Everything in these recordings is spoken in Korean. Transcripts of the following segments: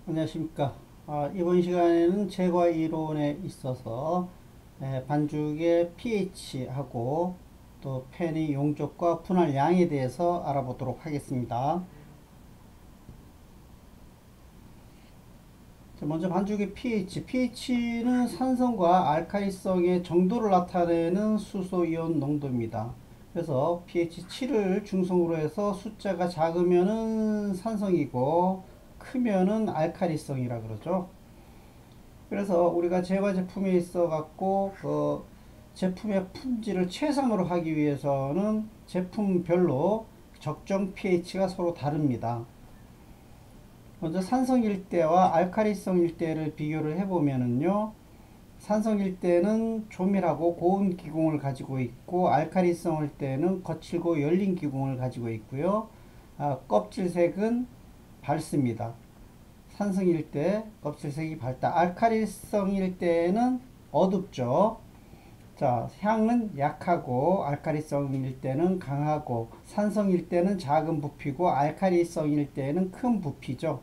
안녕하십니까. 이번 시간에는 제과 이론에 있어서 반죽의 pH하고 또 펜의 용적과 분할량에 대해서 알아보도록 하겠습니다. 자, 먼저 반죽의 pH. pH는 산성과 알칼리성의 정도를 나타내는 수소이온 농도입니다. 그래서 pH 7을 중성으로 해서 숫자가 작으면은 산성이고 크면은 알칼리성이라 그러죠. 그래서 우리가 제과 제품에 있어 갖고 그 제품의 품질을 최상으로 하기 위해서는 제품별로 적정 pH가 서로 다릅니다. 먼저 산성 일대와 알칼리성 일대를 비교를 해보면은요, 산성 일대는 조밀하고 고운 기공을 가지고 있고 알칼리성 일대는 거칠고 열린 기공을 가지고 있고요. 껍질색은 밝습니다. 산성일 때 껍질색이 밝다. 알칼리성일 때는 어둡죠. 자, 향은 약하고 알칼리성일 때는 강하고 산성일 때는 작은 부피고 알칼리성일 때는 큰 부피죠.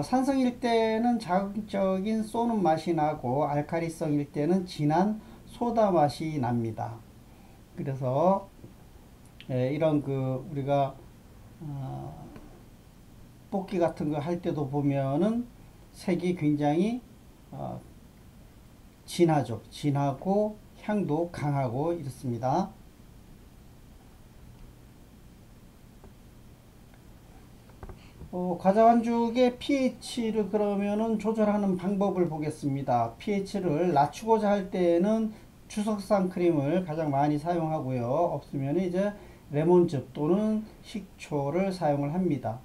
산성일 때는 자극적인 쏘는 맛이 나고 알칼리성일 때는 진한 소다 맛이 납니다. 그래서 이런 그 우리가 어, 뽑기 같은 거 할 때도 보면은 색이 굉장히 어, 진하죠. 진하고 향도 강하고 이렇습니다. 과자 반죽의 pH를 그러면은 조절하는 방법을 보겠습니다. pH를 낮추고자 할 때에는 주석산 크림을 가장 많이 사용하고요. 없으면 이제 레몬즙 또는 식초를 사용을 합니다.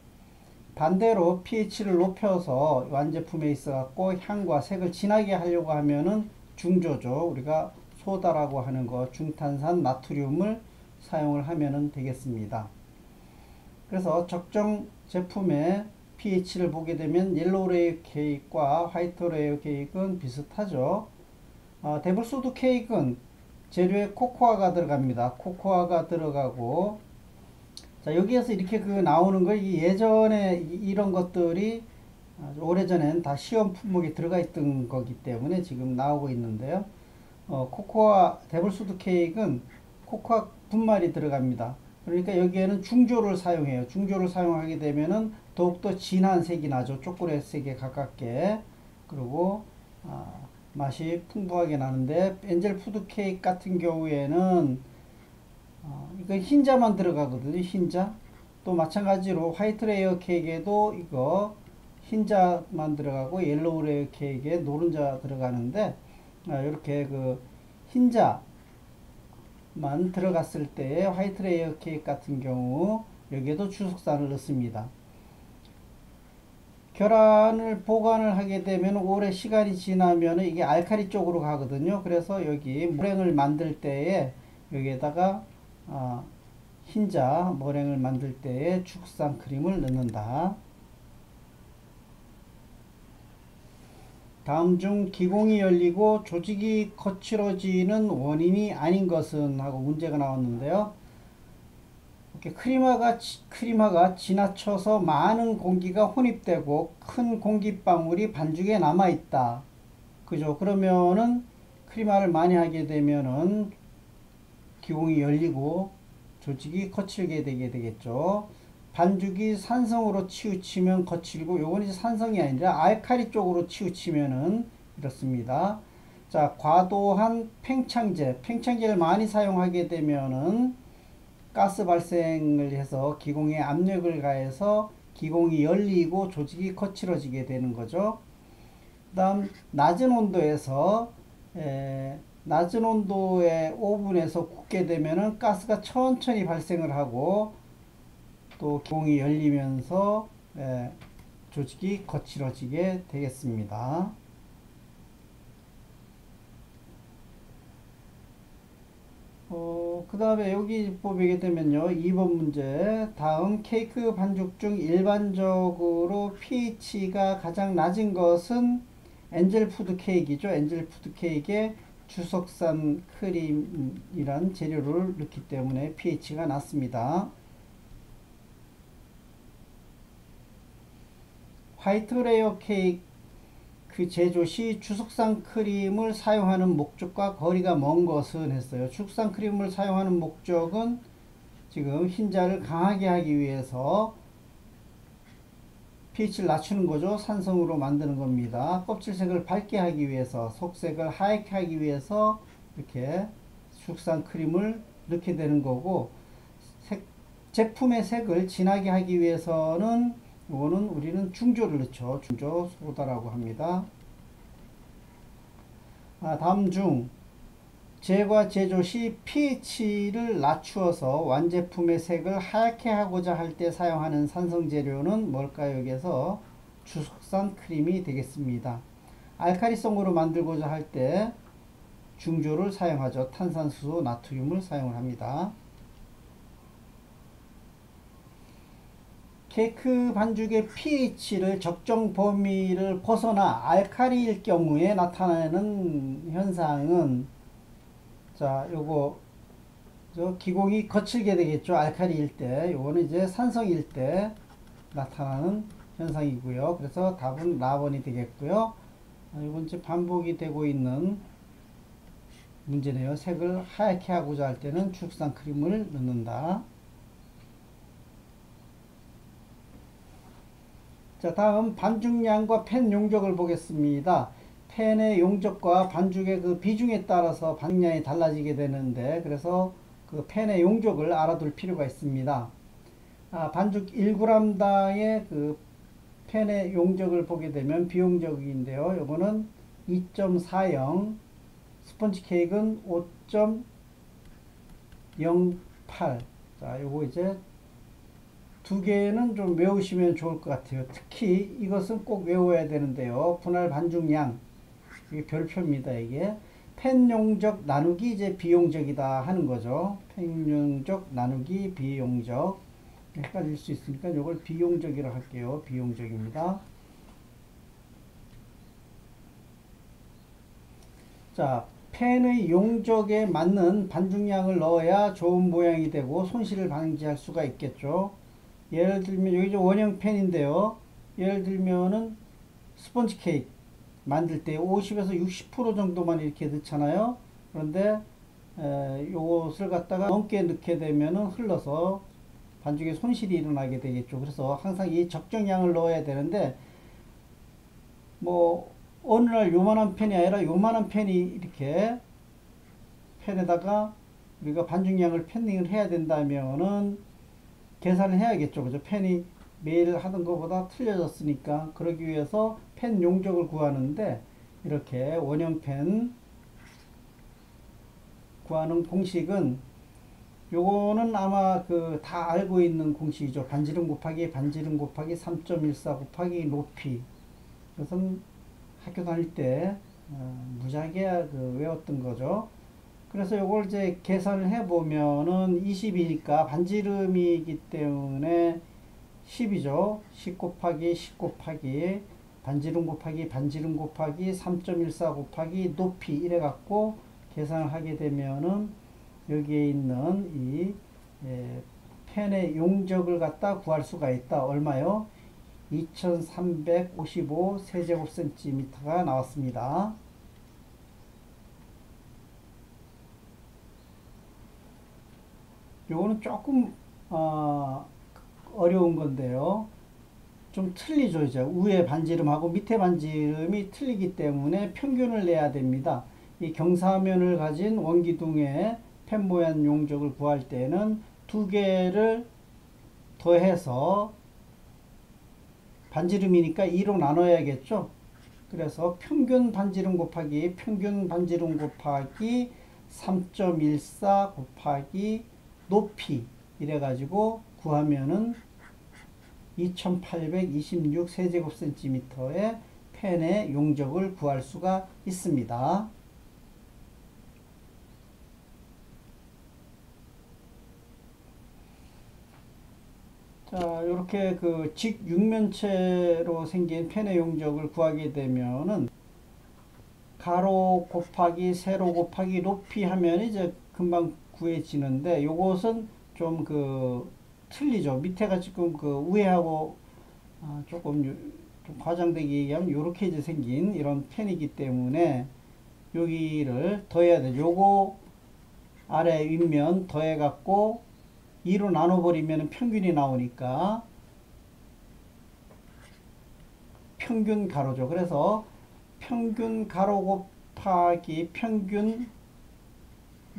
반대로 pH를 높여서 완제품에 있어 갖고 향과 색을 진하게 하려고 하면은 중조죠. 우리가 소다라고 하는 거 중탄산 나트륨을 사용을 하면 되겠습니다. 그래서 적정 제품의 pH를 보게 되면 옐로우 레이어 케이크와 화이트 레이어 케이크는 비슷하죠. 데블소드 케이크는 재료에 코코아가 들어갑니다. 코코아가 들어가고, 자, 여기에서 이렇게 그 나오는 걸 예전에 이런 것들이 아주 오래전엔 다 시험 품목에 들어가 있던 거기 때문에 지금 나오고 있는데요. 코코아 데블소드 케이크는 코코아 분말이 들어갑니다. 그러니까 여기에는 중조를 사용해요. 중조를 사용하게 되면은 더욱더 진한 색이 나죠. 초콜릿색에 가깝게. 그리고 아, 맛이 풍부하게 나는데 엔젤 푸드 케이크 같은 경우에는 이거 흰자만 들어가거든요. 흰자. 또 마찬가지로 화이트 레이어 케이크에도 이거 흰자만 들어가고 옐로우 레이어 케이크에 노른자 들어가는데 이렇게 그 흰자만 들어갔을 때 화이트 레이어 케이크 같은 경우 여기에도 주석산을 넣습니다. 계란을 보관을 하게 되면 오래 시간이 지나면 이게 알칼리 쪽으로 가거든요. 그래서 여기 물행을 만들 때에 여기에다가 흰자 머랭을 만들 때에 죽산 크림을 넣는다. 다음 중 기공이 열리고 조직이 거칠어지는 원인이 아닌 것은 하고 문제가 나왔는데요. 이렇게 크리마가 지나쳐서 많은 공기가 혼입되고 큰 공기방울이 반죽에 남아있다. 그죠? 그러면은 크리마를 많이 하게 되면은 기공이 열리고 조직이 거칠게 되게 되겠죠. 반죽이 산성으로 치우치면 거칠고 요건 이제 산성이 아니라 알칼리 쪽으로 치우치면은 이렇습니다. 자, 과도한 팽창제를 많이 사용하게 되면은 가스 발생을 해서 기공에 압력을 가해서 기공이 열리고 조직이 거칠어지게 되는 거죠. 그 다음 낮은 온도의 오븐에서 굽게 되면은 가스가 천천히 발생을 하고 또 기공이 열리면서 조직이 거칠어지게 되겠습니다. 그 다음에 여기 보게 되면요. 2번 문제. 다음 케이크 반죽 중 일반적으로 pH가 가장 낮은 것은 엔젤 푸드 케이크이죠. 엔젤 푸드 케이크에 주석산 크림이란 재료를 넣기 때문에 pH가 낮습니다. 화이트 레이어 케이크 제조 시 주석산 크림을 사용하는 목적과 거리가 먼 것은 했어요. 주석산 크림을 사용하는 목적은 지금 흰자를 강하게 하기 위해서 pH를 낮추는 거죠. 산성으로 만드는 겁니다. 껍질색을 밝게 하기 위해서, 속색을 하얗게 하기 위해서 이렇게 주석산 크림을 넣게 되는 거고, 제품의 색을 진하게 하기 위해서는 이거는 우리는 중조를 넣죠. 중조 소다라고 합니다. 다음 중 제과 제조 시 pH를 낮추어서 완제품의 색을 하얗게 하고자 할 때 사용하는 산성 재료는 뭘까요? 여기에서 주석산 크림이 되겠습니다. 알카리성으로 만들고자 할 때 중조를 사용하죠. 탄산수소, 나트륨을 사용을 합니다. 케이크 반죽의 pH를 적정 범위를 벗어나 알칼리일 경우에 나타나는 현상은, 자, 요거 기공이 거칠게 되겠죠. 알칼리일 때. 요거는 이제 산성일 때 나타나는 현상이고요. 그래서 답은 라번이 되겠고요. 이건 이제 반복이 되고 있는 문제네요. 색을 하얗게 하고자 할 때는 주석산 크림을 넣는다. 자, 다음 반죽량과 팬 용적을 보겠습니다. 팬의 용적과 반죽의 그 비중에 따라서 반죽량이 달라지게 되는데, 그래서 그 팬의 용적을 알아둘 필요가 있습니다. 반죽 1g당의 그 팬의 용적을 보게 되면 비용적인데요. 요거는 2.40, 스펀지 케이크는 5.08. 자, 요거 이제 두 개는 좀 외우시면 좋을 것 같아요. 특히 이것은 꼭 외워야 되는데요. 분할 반죽량. 이게 별표입니다, 이게. 팬 용적 나누기 이제 비용적이다 하는 거죠. 팬 용적 나누기 비용적. 헷갈릴 수 있으니까 이걸 비용적이라고 할게요. 비용적입니다. 자, 팬의 용적에 맞는 반죽량을 넣어야 좋은 모양이 되고 손실을 방지할 수가 있겠죠. 예를 들면 여기 원형 팬인데요. 예를 들면은 스펀지 케이크 만들 때 50에서 60% 정도만 이렇게 넣잖아요. 그런데 요것을 갖다가 넘게 넣게 되면은 흘러서 반죽에 손실이 일어나게 되겠죠. 그래서 항상 이 적정량을 넣어야 되는데, 뭐 어느 날 요만한 팬이 아니라 요만한 팬이 이렇게 팬에다가 우리가 반죽량을 팬닝을 해야 된다면은 계산을 해야겠죠. 그죠? 팬이 매일 하던 것보다 틀려졌으니까. 그러기 위해서 팬 용적을 구하는데, 이렇게 원형 팬 구하는 공식은, 요거는 아마 그 다 알고 있는 공식이죠. 반지름 곱하기 3.14 곱하기 높이. 그것은 학교 다닐 때 무지하게 그 외웠던 거죠. 그래서 요걸 이제 계산을 해보면은 20이니까 반지름이기 때문에 10이죠. 10 곱하기 10 곱하기 반지름 곱하기 3.14 곱하기 높이 이래 갖고 계산을 하게 되면은 여기에 있는 이 펜의 용적을 갖다 구할 수가 있다. 얼마요? 2355 세제곱센티미터가 나왔습니다. 요거는 조금 어려운 건데요. 좀 틀리죠. 이제 위에 반지름하고 밑에 반지름이 틀리기 때문에 평균을 내야 됩니다. 이 경사면을 가진 원기둥의 펜 모양 용적을 구할 때는 두 개를 더해서 반지름이니까 2로 나눠야겠죠. 그래서 평균 반지름 곱하기 3.14 곱하기 높이 이래가지고 구하면은 2826 세제곱센티미터의 펜의 용적을 구할 수가 있습니다. 자, 이렇게 그 직육면체로 생긴 펜의 용적을 구하게 되면은 가로 곱하기 세로 곱하기 높이 하면 이제 금방 구해지는데, 요것은 좀 그 틀리죠. 밑에가 지금 그 위에하고 조금 좀 과장되게 얘기하면 요렇게 이제 생긴 이런 펜이기 때문에 여기를 더해야 돼. 요거 아래 윗면 더해 갖고 2로 나눠 버리면 평균이 나오니까 평균 가로죠. 그래서 평균 가로 곱하기 평균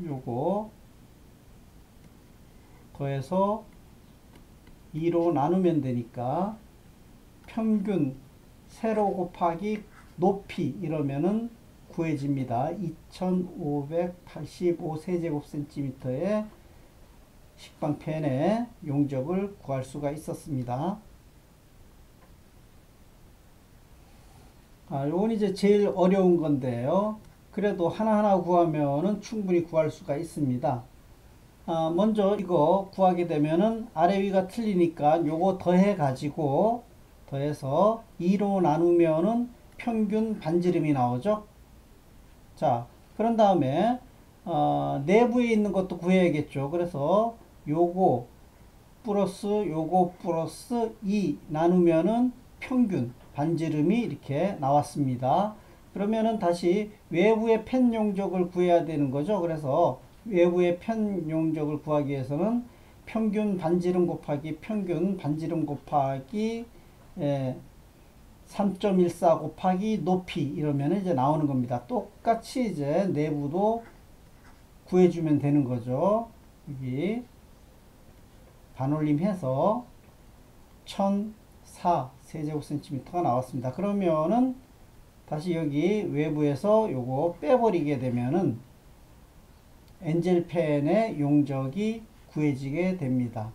요거 더해서 2로 나누면 되니까 평균 세로 곱하기 높이 이러면은 구해집니다. 2585 세제곱센티미터의 식빵펜의 용적을 구할 수가 있었습니다. 요건 이제 제일 어려운 건데요. 그래도 하나하나 구하면은 충분히 구할 수가 있습니다. 먼저 이거 구하게 되면은 아래 위가 틀리니까 요거 더해 가지고 더해서 2로 나누면은 평균 반지름이 나오죠. 자, 그런 다음에 내부에 있는 것도 구해야겠죠. 그래서 요거 플러스 2 나누면은 평균 반지름이 이렇게 나왔습니다. 그러면은 다시 외부의 펜 용적을 구해야 되는 거죠. 그래서 외부의 펜 용적을 구하기 위해서는 평균 반지름 곱하기 평균 반지름 곱하기 3.14 곱하기 높이 이러면 이제 나오는 겁니다. 똑같이 이제 내부도 구해주면 되는 거죠. 여기 반올림해서 1004 세제곱센티미터가 나왔습니다. 그러면은 다시 여기 외부에서 요거 빼버리게 되면은 엔젤펜의 용적이 구해지게 됩니다.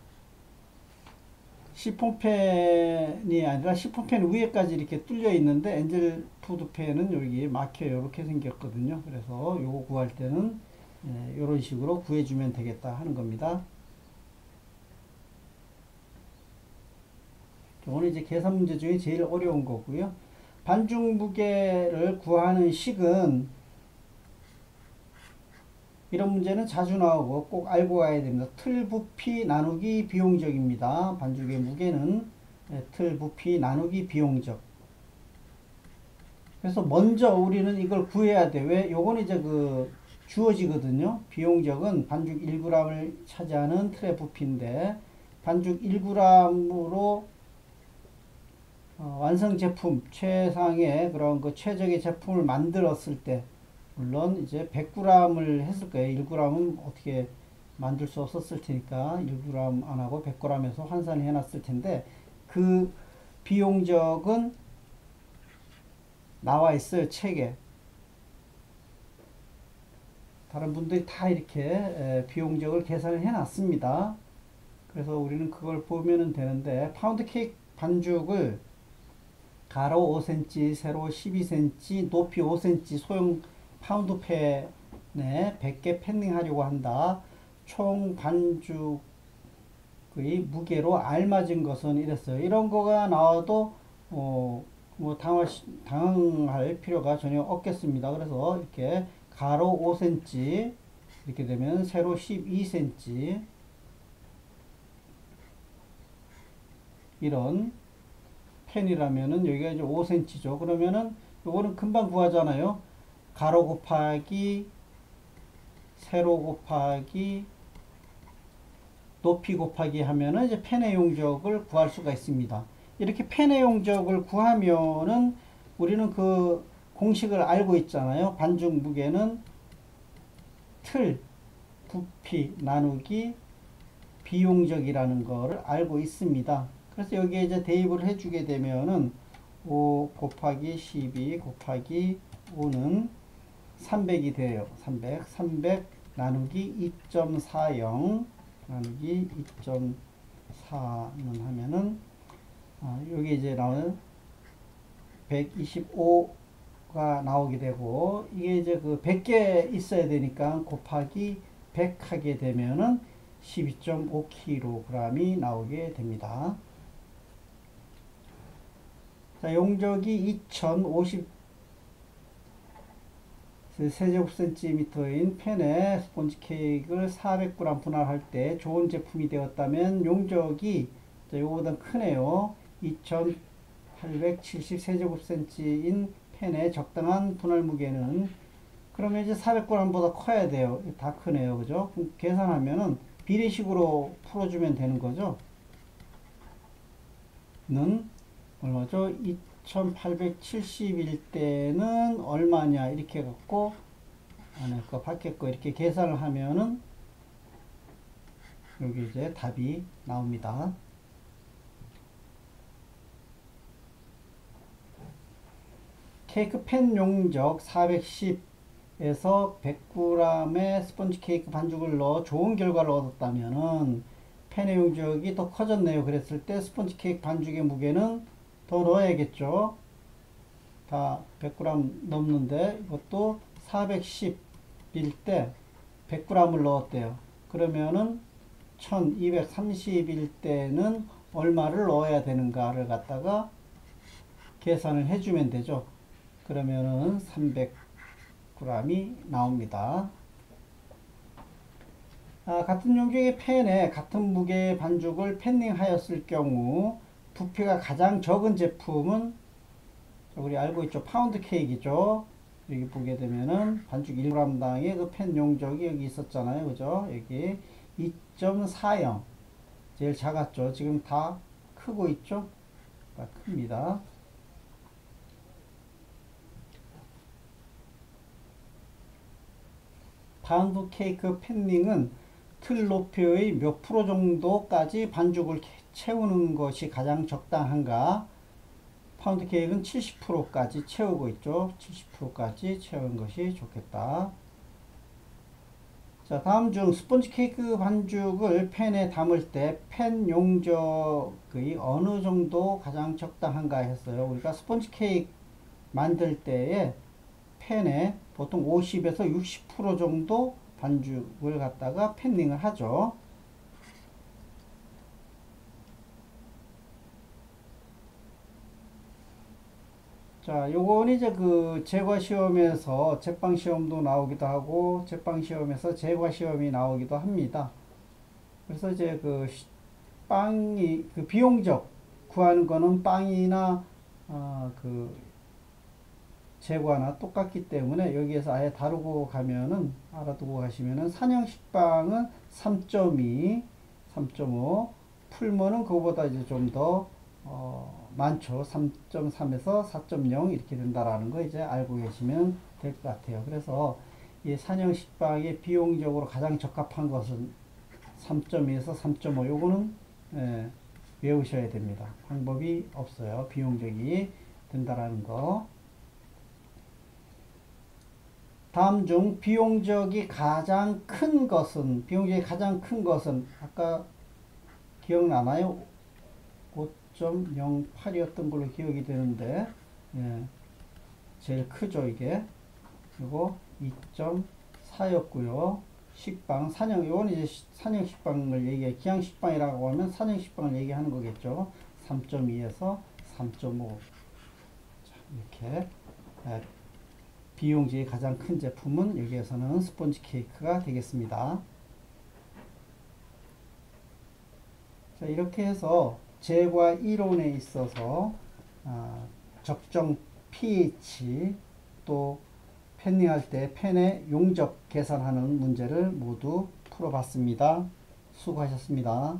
시폰펜이 아니라 시폰펜 위에까지 이렇게 뚫려 있는데 엔젤 푸드펜은 여기 막혀요. 이렇게 생겼거든요. 그래서 요거 구할 때는 이런 식으로 구해주면 되겠다 하는 겁니다. 오늘 이제 계산 문제 중에 제일 어려운 거고요. 반죽 무게를 구하는 식은 이런 문제는 자주 나오고 꼭 알고 가야 됩니다. 틀 부피 나누기 비용적입니다. 반죽의 무게는 틀 부피 나누기 비용적. 그래서 먼저 우리는 이걸 구해야 돼. 왜? 요건 이제 그 주어지거든요. 비용적은 반죽 1g을 차지하는 틀의 부피인데 반죽 1g으로 완성 제품 최상의 그런 그 최적의 제품을 만들었을 때 물론 이제 100g을 했을 거예요. 1g은 어떻게 만들 수 없었을 테니까 1g 안 하고 100g에서 환산을 해놨을 텐데 그 비용적은 나와 있어요. 책에. 다른 분들이 다 이렇게 비용적을 계산을 해놨습니다. 그래서 우리는 그걸 보면 되는데 파운드 케이크 반죽을 가로 5cm, 세로 12cm, 높이 5cm 소형 파운드 펜에 100개 펜닝 하려고 한다. 총 반죽의 무게로 알맞은 것은 이랬어요. 이런 거가 나와도 뭐 당황할 필요가 전혀 없겠습니다. 그래서 이렇게 가로 5cm 이렇게 되면 세로 12cm 이런 펜이라면은 여기가 이제 5cm죠. 그러면은 요거는 금방 구하잖아요. 가로 곱하기 세로 곱하기 높이 곱하기 하면은 이제 펜의 용적을 구할 수가 있습니다. 이렇게 펜의 용적을 구하면은 우리는 그 공식을 알고 있잖아요. 반죽 무게는 틀 부피 나누기 비용적이라는 거를 알고 있습니다. 그래서 여기에 이제 대입을 해주게 되면은 5 곱하기 12 곱하기 5는 300이 돼요. 300 나누기 2.40 나누기 2.4는 하면은 여기 이제 나오는 125가 나오게 되고 이게 이제 그 100개 있어야 되니까 곱하기 100 하게 되면은 12.5kg이 나오게 됩니다. 자, 용적이 2050 세제곱센티미터인 펜에 스폰지 케이크를 400g 분할할 때 좋은 제품이 되었다면 용적이 요거보다 크네요. 870세제곱센치인 펜의 적당한 분할 무게는, 그러면 이제 400g보다 커야 돼요. 다 크네요. 그죠? 그럼 계산하면은 비례식으로 풀어주면 되는 거죠. 는 얼마죠? 2870일 때는 얼마냐 이렇게 해갖고 안에 거 밖에 거 이렇게 계산을 하면은 여기 이제 답이 나옵니다. 케이크 팬 용적 410에서 100g의 스펀지 케이크 반죽을 넣어 좋은 결과를 얻었다면은 팬의 용적이 더 커졌네요. 그랬을 때 스펀지 케이크 반죽의 무게는 더 넣어야겠죠. 다 100g 넘는데 이것도 410일 때 100g을 넣었대요. 그러면은 1230일 때는 얼마를 넣어야 되는가를 갖다가 계산을 해주면 되죠. 그러면은 300g이 나옵니다. 같은 용적의 팬에 같은 무게의 반죽을 팬닝 하였을 경우 부피가 가장 적은 제품은 우리 알고 있죠. 파운드 케이크이죠. 여기 보게 되면은 반죽 1g당의 그 팬 용적이 여기 있었잖아요. 그죠? 여기 2.40 제일 작았죠. 지금 다 크고 있죠. 다 큽니다. 파운드 케이크 팬닝은 틀 높이의 몇 프로 정도까지 반죽을 채우는 것이 가장 적당한가? 파운드 케이크는 70%까지 채우고 있죠. 70%까지 채우는 것이 좋겠다. 자, 다음 중 스펀지 케이크 반죽을 팬에 담을 때 팬 용적의 어느 정도 가장 적당한가 했어요. 우리가 스펀지 케이크 만들 때에 팬에 보통 50에서 60% 정도 반죽을 갖다가 팬닝을 하죠. 자, 요건 이제 그 제과 시험에서 제빵 시험도 나오기도 하고 제빵 시험에서 제과 시험이 나오기도 합니다. 그래서 이제 그 빵이 그 비용적 구하는 거는 빵이나 그 제과나 똑같기 때문에 여기에서 아예 다루고 가면은 알아두고 가시면은 산형식빵은 3.2, 3.5, 풀무는 그거보다 이제 좀 더 많죠. 3.3에서 4.0 이렇게 된다라는 거 이제 알고 계시면 될 것 같아요. 그래서 이 산형식빵의 비용적으로 가장 적합한 것은 3.2에서 3.5 요거는 외우셔야 됩니다. 방법이 없어요. 비용적이 된다라는 거. 다음 중 비용적이 가장 큰 것은 아까 기억나나요? 5.08이었던 걸로 기억이 되는데 제일 크죠 이게. 그리고 2.4였고요. 식빵 산형 이건 이제 산형 식빵을 기양 식빵이라고 하면 산형 식빵을 얘기하는 거겠죠. 3.2에서 3.5 이렇게 비용적이 가장 큰 제품은 여기에서는 스펀지 케이크가 되겠습니다. 자, 이렇게 해서 제과 이론에 있어서 적정 pH 또 팬닝할 때 팬의 용적 계산하는 문제를 모두 풀어봤습니다. 수고하셨습니다.